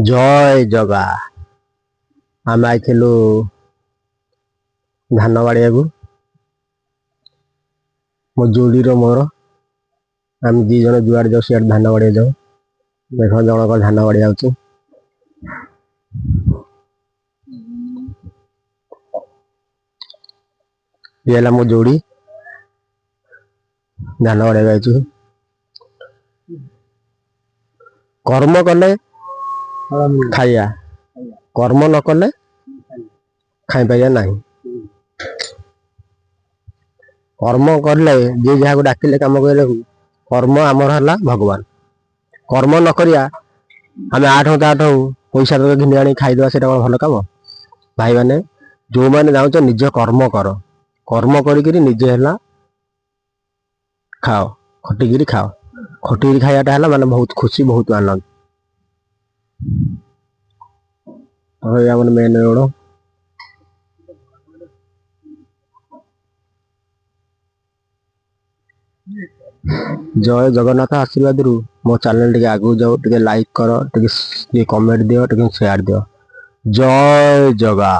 जय जगा आम आइलु धान बाड़िया को मो जोड़ी मोर आम दी जन जुआड़ जाऊ सियाड़ धान बाड़िया जाऊ देख जनक धान बाड़िया ये मो जोड़ी धान बाड़िया जाऊ कर्म कले खाइया कर्म न कले खाई पाइया नहीं कर्म करले जे जहाँ को डाकिले काम करे कर्म आमर है भगवान कर्म न करिया आम आठ हूँ आठ हूँ पैसा तो घिनी आनी खाईदे से भल कम भाई मैंने जो मैंने जाऊच निज कर्म कर कर्म करी निजे है खाओ खटिकी खाओ खटिकी खाइटा है माने बहुत खुशी बहुत आनंद तो मेन रोड जय जगन्नाथ आशीर्वाद रु मो चैनल टे आगू जाओ टे लाइक करो टे कमेंट दियो टे शेयर दियो जय जगा।